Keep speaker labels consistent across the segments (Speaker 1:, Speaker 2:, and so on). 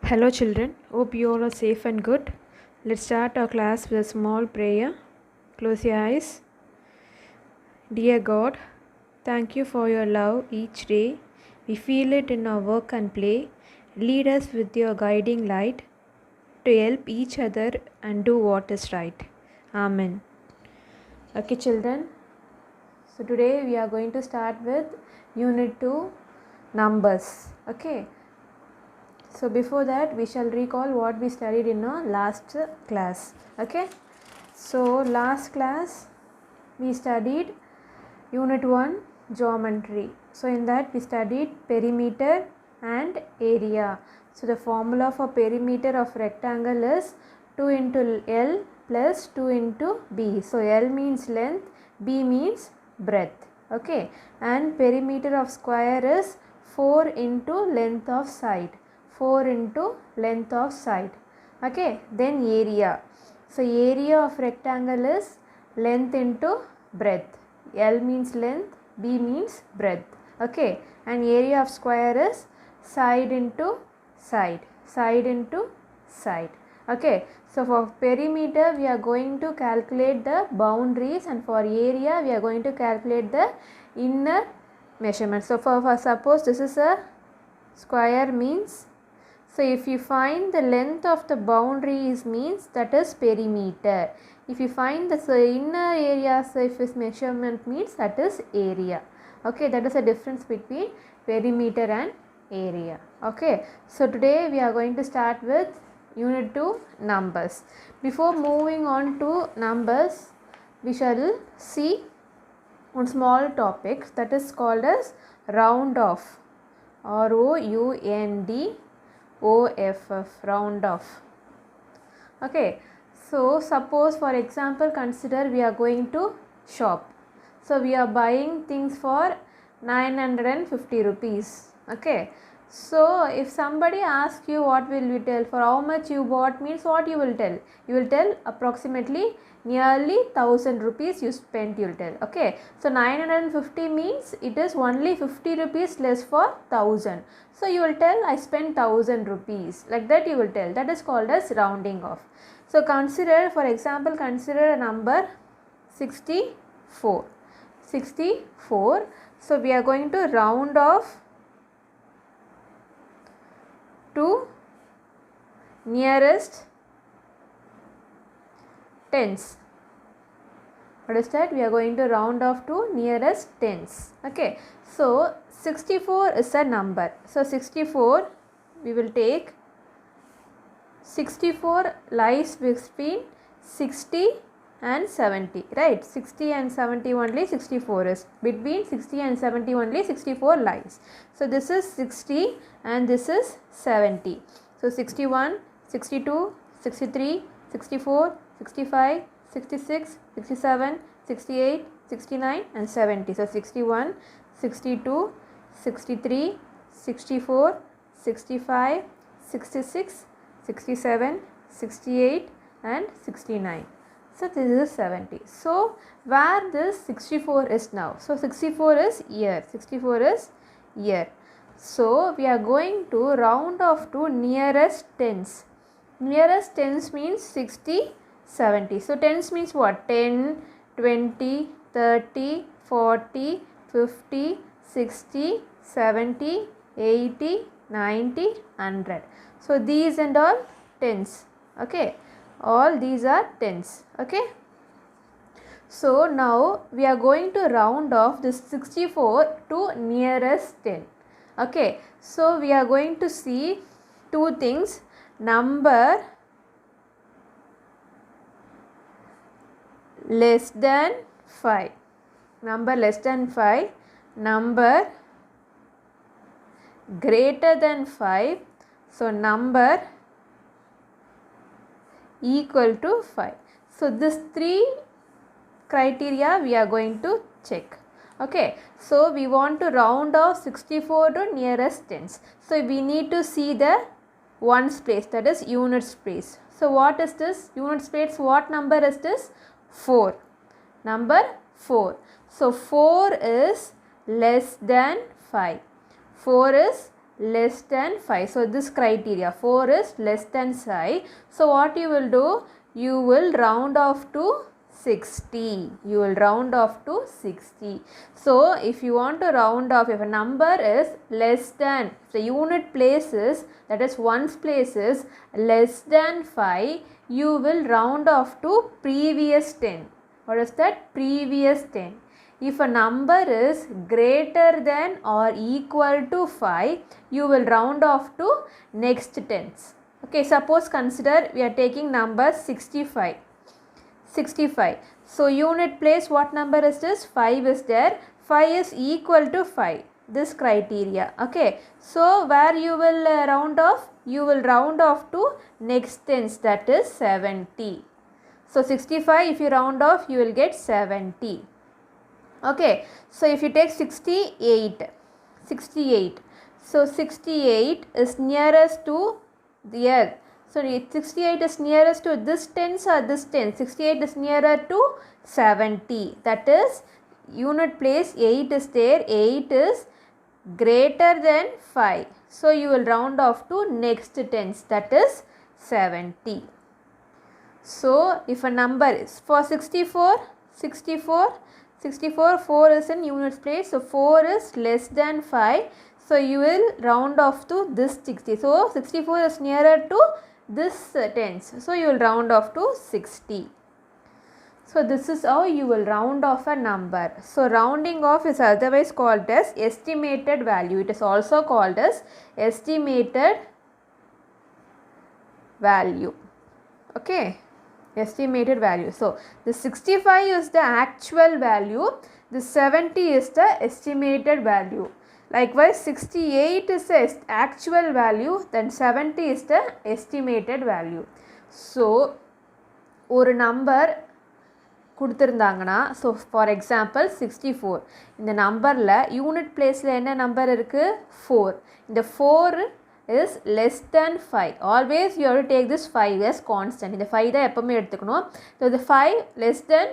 Speaker 1: Hello, children. Hope you all are safe and good. Let's start our class with a small prayer. Close your eyes. Dear God, thank you for your love each day. We feel it in our work and play. Lead us with your guiding light to help each other and do what is right. Amen. Okay, children. So today we are going to start with Unit 2 Numbers. Okay. So before that we shall recall what we studied in our last class. Okay. So last class we studied Unit 1 Geometry. So in that we studied perimeter and area. So the formula for perimeter of rectangle is 2 into L plus 2 into B. So L means length, B means breadth. Okay. And perimeter of square is 4 into length of side. 4 into length of side. Okay. Then area. So area of rectangle is length into breadth. L means length, B means breadth. Okay. And area of square is side into side. Side into side. Okay. So for perimeter we are going to calculate the boundaries, and for area we are going to calculate the inner measurement. So for suppose this is a square means, so if you find the length of the boundaries means that is perimeter. If you find the inner area surface measurement means that is area. Okay, that is the difference between perimeter and area. Okay, so today we are going to start with Unit 2 Numbers. Before moving on to numbers, we shall see one small topic that is called as round off. ROUND OFF, round off. Okay, so suppose for example consider we are going to shop. So we are buying things for 950 rupees. Okay, so if somebody asks you what will you tell, for how much you bought means what you will tell? You will tell approximately nearly 1000 rupees you spent, you will tell. Okay, so 950 means it is only 50 rupees less for 1000. So you will tell I spent 1000 rupees, like that you will tell. That is called as rounding off. So consider, for example, consider a number 64. 64. So we are going to round off to nearest tens. What is that? We are going to round off to nearest tens. Okay. So 64 is a number. So 64 we will take 64 lies between 60 and 70, right? 60 and 70 only 64 is. Between 60 and 70 only 64 lies. So this is 60 and this is 70. So 61, 62, 63, 64, 65, 66, 67, 68, 69 and 70. So 61, 62, 63, 64, 65, 66, 67, 68 and 69. So this is 70. So where this 64 is now? So 64 is year. 64 is year. So we are going to round off to nearest tens. Nearest tens means 60, 70. So tens means what? 10, 20, 30, 40, 50, 60, 70, 80, 90, 100. So these and all tens. Okay. All these are tens. Okay. So now we are going to round off this 64 to nearest 10. Okay. So we are going to see two things. Number less than 5. Number less than 5. Number greater than 5. So number equal to 5. So this three criteria we are going to check. Okay, so we want to round off 64 to nearest tens. So we need to see the ones place, that is units place. So what is this units place? What number is this? 4. Number 4. So 4 is less than 5. 4 is less than 5. So this criteria, 4 is less than 5. So what you will do? You will round off to 60. You will round off to 60. So if you want to round off, if a number is less than, the unit place is, that is ones place is less than 5, you will round off to previous 10. What is that? Previous 10. If a number is greater than or equal to 5, you will round off to next tens. Okay, suppose consider we are taking number 65. 65. So unit place, what number is this? 5 is there. 5 is equal to 5. This criteria. Okay. So where you will round off? You will round off to next tens, that is 70. So 65, if you round off, you will get 70. Okay. So if you take 68. So 68 is nearest to the earth. So 68 is nearest to this tens or this tens. 68 is nearer to 70. That is unit place 8 is there. 8 is greater than 5. So you will round off to next tens, that is 70. So if a number is for 64, 4 is in units place. So 4 is less than 5. So you will round off to this 60. So 64 is nearer to this tens. So you will round off to 60. So this is how you will round off a number. So rounding off is otherwise called as estimated value. It is also called as estimated value. Okay. Estimated value. So the 65 is the actual value. The 70 is the estimated value. Likewise 68 is the actual value, then 70 is the estimated value. So ஒரு number கொடுத்திருந்தாங்கன்னா, so for example 64, இந்த நம்பரில் unit பிளேஸில் என்ன number இருக்குது? 4. இந்த 4 is less than 5. Always you have to take this 5 as constant. இந்த 5 தான் எப்பவுமே எடுத்துக்கணும். So the 5 less than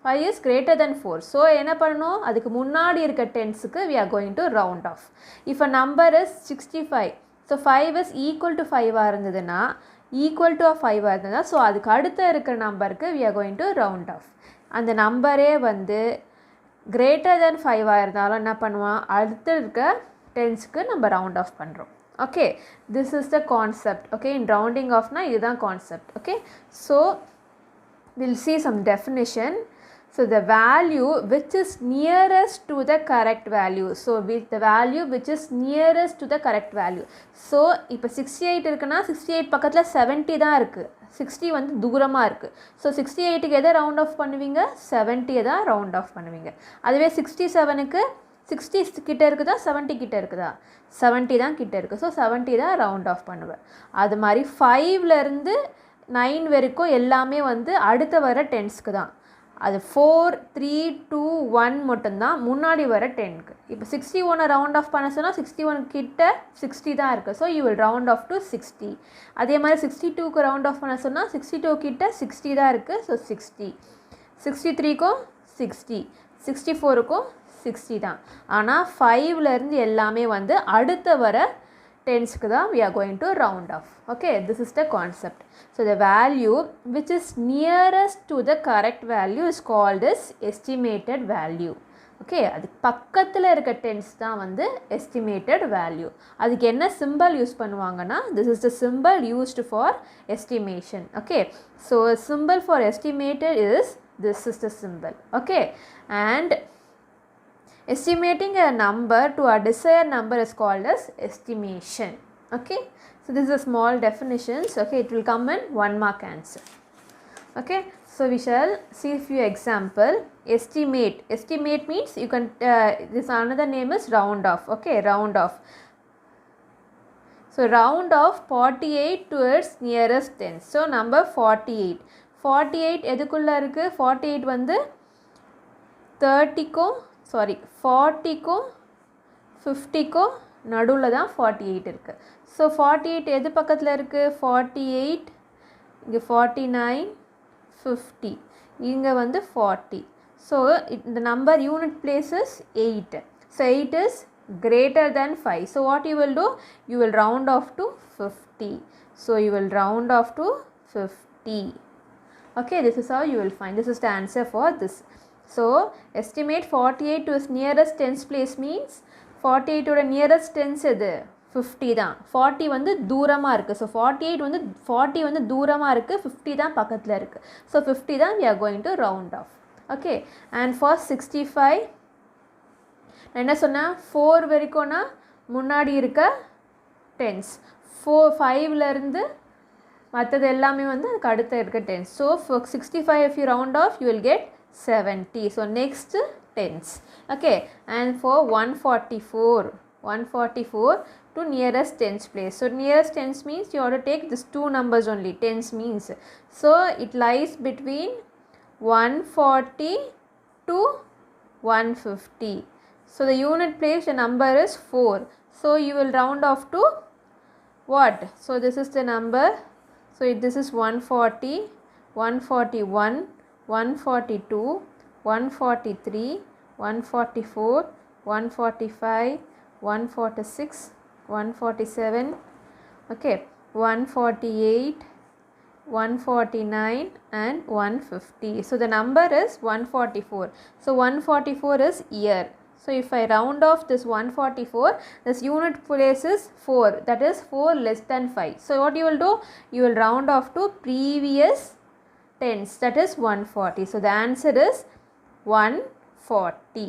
Speaker 1: 5 is greater than 4. So என்ன பண்ணணும்? அதுக்கு முன்னாடி இருக்க டென்ஸுக்கு we are going to round off. If a number is 65, so 5 is equal to 5 இருந்ததுன்னா, equal to 5 இருந்ததுன்னா, so அதுக்கு அடுத்த இருக்கிற நம்பருக்கு we are going to round off. அந்த நம்பரே வந்து greater than 5 இருந்தாலும் என்ன பண்ணுவான்? அடுத்து இருக்க டென்ஸுக்கு நம்ம round off பண்ணுறோம். Okay, this is the concept. Okay, in rounding off na இதுதான் concept. Okay, so we'll see some definition. So the value which is nearest to the correct value. So with the value which is nearest to the correct value. So இப்போ 68 இருக்குன்னா 68 பக்கத்தில் 70 தான் இருக்குது. 60 வந்து தூரமாக இருக்குது. So 68க்கு எதை ரவுண்ட் ஆஃப் பண்ணுவீங்க? 70 தான் ரவுண்ட் ஆஃப் பண்ணுவீங்க. அதுவே 67க்கு 60 கிட்ட இருக்குதா 70 கிட்ட இருக்குதா? 70 தான் கிட்ட இருக்குது. ஸோ 70 தான் ரவுண்ட் ஆஃப் பண்ணுவேன். அது மாதிரி 5லேருந்து 9 வரைக்கும் எல்லாமே வந்து அடுத்த வர டென்ஸ்க்கு தான். அது 4, 3, 2, 1 மட்டும்தான் முன்னாடி வர 10க்கு. இப்போ 61 ரவுண்ட் ஆஃப் பண்ண சொன்னால் 61 கிட்ட 60 தான் இருக்குது. So you will round off to 60. அதே மாதிரி 62க்கு ரவுண்ட் ஆஃப் பண்ண சொன்னால் 62 கிட்ட 60 தான் இருக்குது. ஸோ 60. 63க்கும் 60. 64க்கும் 60 தான். ஆனால் 5லேருந்து எல்லாமே வந்து அடுத்த வர டென்ஸ்க்கு தான் we are going to round off. Okay, this is the concept. So the value which is nearest to the correct value is called as estimated value. Okay, அதுக்கு பக்கத்தில் இருக்க டென்ஸ் தான் வந்து estimated value. அதுக்கு என்ன symbol யூஸ் பண்ணுவாங்கன்னா, this is the symbol used for estimation. Okay, so a symbol for estimated is, this is the symbol. Okay, and estimating a number to a desired number is called as estimation. Okay, so this is a small definitions. Okay, it will come in 1 mark answer. Okay, so we shall see a few example. Estimate. Estimate means you can this another name is round off. Okay, round off. So round off 48 to its nearest tens. So number 48. 48 எதுக்குள்ள இருக்கு? 48 வந்து 30க்கும் 40க்கும் 50க்கும் நடுவில் தான் 48 இருக்குது. So 48 எது பக்கத்தில் இருக்குது? 48, இங்கே 49, 50, இங்கே வந்து 40. ஸோ இந்த number unit places 8. So 8 is greater than 5. So what you will do? You will round off to 50. So you will round off to 50. Okay, this is how you will find. This is the answer for this. So estimate 48 to its nearest tens place means 48 to the nearest tens எது 50 தான். 40 வந்து தூரமாக இருக்குது. So 48 வந்து 40 வந்து தூரமாக இருக்குது, 50 தான் பக்கத்தில் இருக்குது. ஸோ 50 தான் we are going to round off. Okay, and for 65 நான் என்ன சொன்னேன், 4 வரைக்கும்னா முன்னாடி இருக்க டென்ஸ், 5லேருந்து மற்றது எல்லாமே வந்து அதுக்கு அடுத்த இருக்க tense. So for 65 if you round off you will get 70. So next tens. Okay, and for 144 to nearest tens place. So nearest tens means you have to take these two numbers only. Tens means, so it lies between 140 to 150. So the unit place, the number is 4. So you will round off to what? So this is the number. So this is 140, 141, 142, 143, 144, 145, 146, 147, okay, 148, 149 and 150. So the number is 144. So 144 is year. So if I round off this 144, this unit place is 4, that is 4 less than 5. So what you will do? You will round off to previous tens, that is 140. So the answer is 140.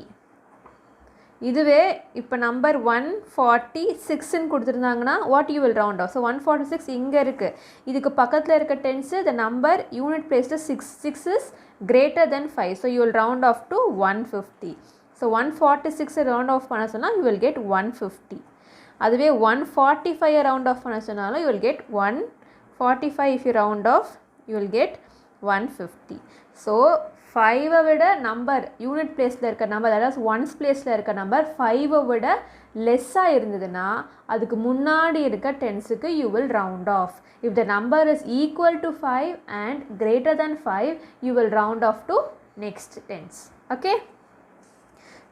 Speaker 1: இதுவே இப்போ number 146ன்னு கொடுத்துருந்தாங்கன்னா what you will round off. So 146 இங்கே இருக்குது, இதுக்கு பக்கத்தில் இருக்க tens the number unit பிளேஸில் 6 is greater then 5. So you will round off to 150. So 146 round off பண்ண சொன்னால் யூ வில் கெட் 150. அதுவே 145 ரவுண்ட் ஆஃப் பண்ண சொன்னாலும் you will get 145. If you round off you will get 150. So 5 விட number unit பிளேஸில் இருக்க number, அதாவது once பிளேஸில் இருக்க நம்பர் 5 விட லெஸ்ஸாக இருந்ததுன்னா அதுக்கு முன்னாடி இருக்க டென்ஸுக்கு you will round off. If the number is equal to 5 and greater then 5 you will round off to next tens. Okay,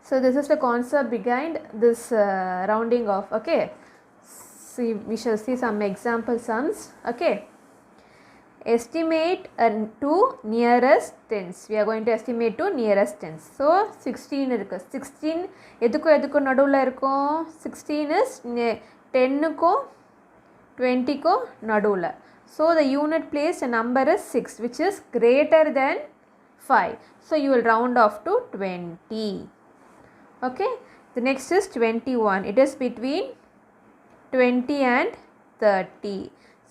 Speaker 1: so this is the concept behind this rounding off. Okay, see, we shall see some example sums. Okay, estimate to nearest tens. We are going to estimate to nearest tens. So 16 இருக்கு. 16 எதுக்கும் நடுவில் இருக்கும். 16 is 10க்கும் 20க்கும் நடுவில். So the unit place, the number is 6 which is greater than 5. So you will round off to 20. Okay, the next is 21. It is between 20 and 30.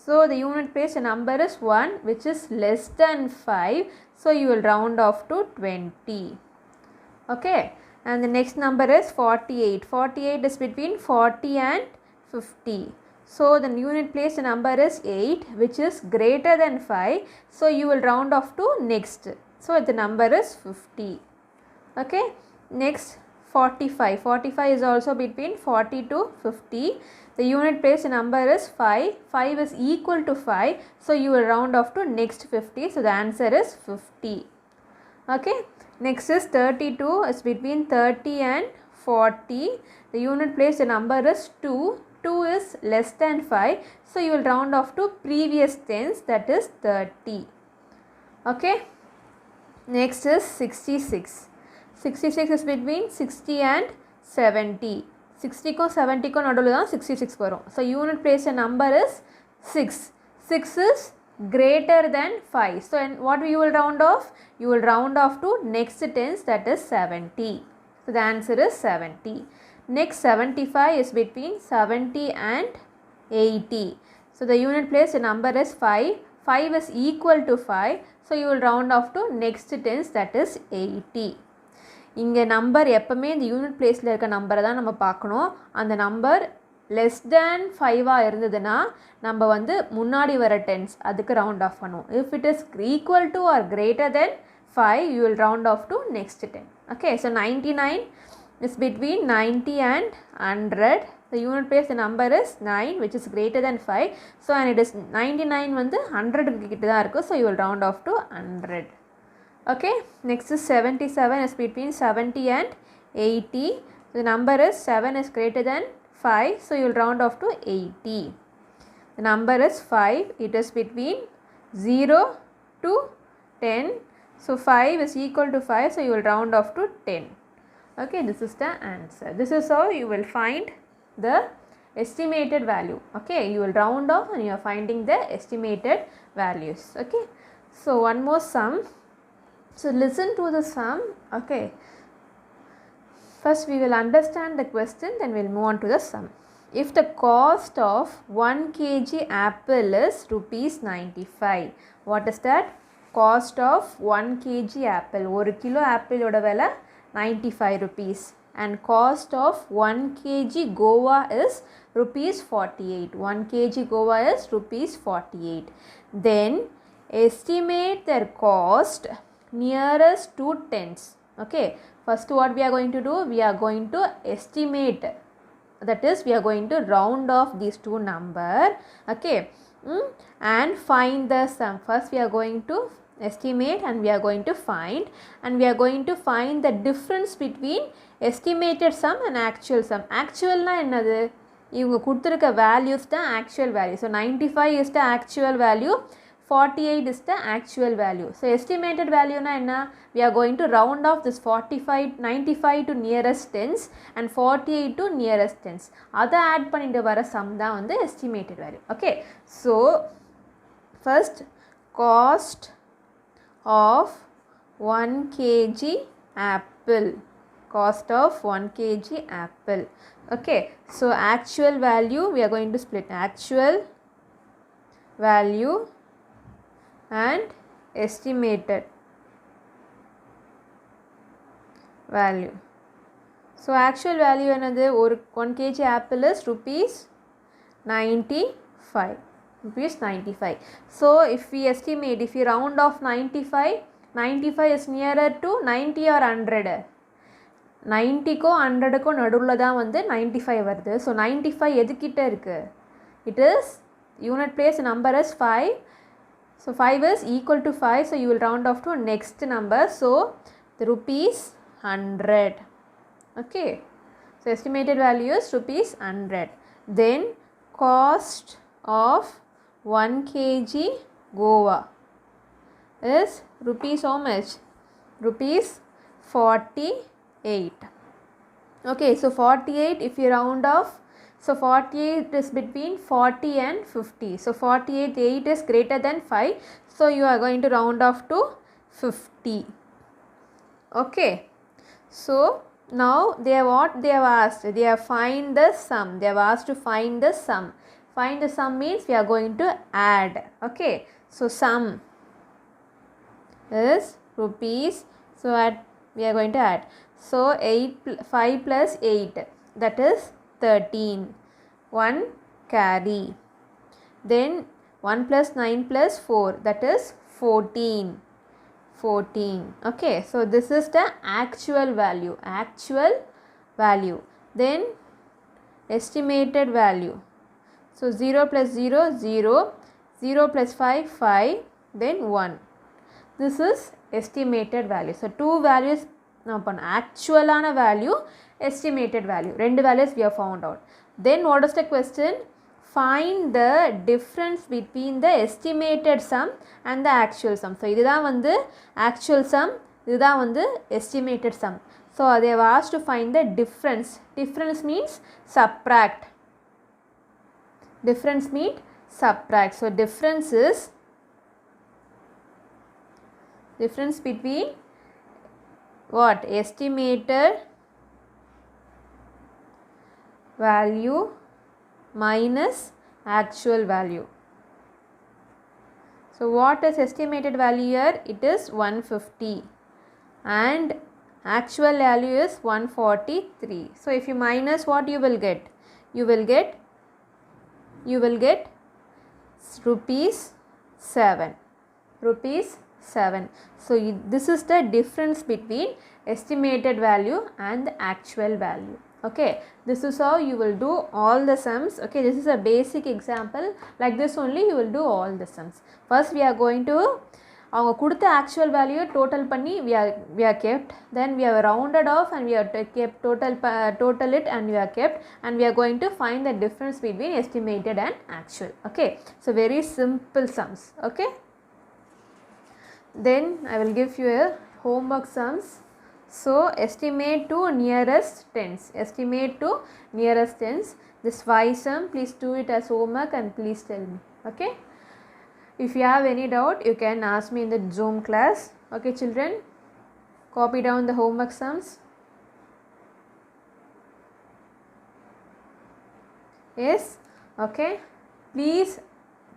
Speaker 1: So the unit place, the number is 1 which is less than 5. So you will round off to 20. Okay, and the next number is 48. 48 is between 40 and 50. So the unit place, the number is 8 which is greater than 5. So you will round off to next. So the number is 50. Okay, next 45. 45 is also between 40 to 50. The unit place, the number is 5. 5 is equal to 5. So you will round off to next 50. So the answer is 50. Okay, next is 32 is between 30 and 40. The unit place, the number is 2. 2 is less than 5. So you will round off to previous tens, that is 30. Okay, next is 66. 66 is between 60 and 70. 60க்கும் 70க்கும் நடுவில் தான் 66 வரும். So unit place number is 6. 6 is greater than 5. So what you will round off? You will round off to next tens, that is 70. So the answer is 70. Next 75 is between 70 and 80. So the unit place, the number is 5. 5 is equal to 5. So you will round off to next tens, that is 80. இங்கே number எப்போவுமே இந்த unit பிளேஸில் இருக்க நம்பரை தான் நம்ம பார்க்கணும். அந்த நம்பர் லெஸ் தேன் 5ஆக இருந்ததுன்னா நம்ம வந்து முன்னாடி வர டென்ஸ் அதுக்கு ரவுண்ட் ஆஃப் பண்ணுவோம். If it is equal to or greater then 5 you will round off to next 10. Okay, so 99 is between 90 and 100. The unit place, the number is 9 which is greater than 5. So and it is 99 வந்து 100 கிட்ட தான் இருக்குது. So you will round off to 100. Okay, next is 77 is between 70 and 80. The number is 7 is greater than 5, so you will round off to 80. The number is 5, it is between 0 to 10. So 5 is equal to 5, so you will round off to 10. Okay, this is the answer. This is how you will find the estimated value. Okay, you will round off and you are finding the estimated values. Okay, so one more sum. So listen to the sum. Okay, first we will understand the question, then we will move on to the sum. If the cost of 1 kg apple is rupees 95, what is that? Cost of 1 kg apple. 1 kilo apple oda vela 95 rupees. And cost of 1 kg guava is rupees 48. 1 kg guava is rupees 48. Then estimate their cost nearest to tens. Okay, first what we are going to do? We are going to estimate. That is, we are going to round off these two numbers. Okay, and find the sum. First we are going to estimate and we are going to find, and we are going to find the difference between estimated sum and actual sum. Actual na ennadu? இவங்க கொடுத்துருக்க values தான் actual value. So 95 is the actual value, 48 is the actual value. So estimated value na enna? We are going to round off this 95 to nearest tens and 48 to nearest tens. Adha add பண்ணிட்டு வர sum தான் வந்து estimated value. Okay, so first cost of 1 kg apple. Cost of 1 kg apple. Okay, so actual value we are going to split actual value and estimated value. So actual value another 1 kg apple is rupees 95. Rupees 95. So if we estimate, if we round off 95, 95 is nearer to 90 or 100. 90 ko 100 ko நடுவுல தான் வந்து 95 வருது. So 95 எதுக்கிட்ட இருக்கு? It is unit place number is 5. So 5 is equal to 5. So you will round off to next number. So the rupees 100. Okay. So estimated value is rupees 100. Then cost of 1 kg guava is rupees how much? Rupees 48. Okay, so 48 if you round off, so 48 is between 40 and 50. So 48, 8 is greater than 5. So you are going to round off to 50. Okay, so now they have what they have asked? They have find the sum. They have asked to find the sum. Find the sum means we are going to add. Okay, so sum is rupees. So we are going to add. So 5 plus 8, that is 13. 1 carry. Then 1 plus 9 plus 4, that is 14. 14. Okay, so this is the actual value. Actual value. Then estimated value. So 0 plus 0, 0. 0 plus 5, 5. Then 1. This is estimated value. So two values. Now actual value, estimated value. Two values we have found out. Then what is the question? Find the difference between the estimated sum and the actual sum. So this is actual sum, this is estimated sum. So they have asked to find the difference. Difference means subtract. Difference means subtract. So difference is difference between what? Estimated value minus actual value. So what is estimated value here? It is 150 and actual value is 143. So if you minus, what you will get? You will get rupees 7. Rupees 7. So this is the difference between estimated value and the actual value. Okay, this is how you will do all the sums. Okay, this is a basic example. Like this only you will do all the sums. First we are going to அவங்க கொடுத்த actual value total பண்ணி we are kept, then we have rounded off and we have kept total it and we are kept, and we are going to find the difference between estimated and actual. Okay, so very simple sums. Okay, then I will give you a homework sums. So estimate to nearest tens, estimate to nearest tens. This 5 sum, please do it as homework and please tell me. Okay, if you have any doubt you can ask me in the Zoom class. Okay children, copy down the homework sums. Yes, okay, please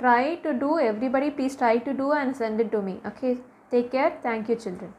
Speaker 1: try to do, everybody please try to do and send it to me. Okay, take care. Thank you children.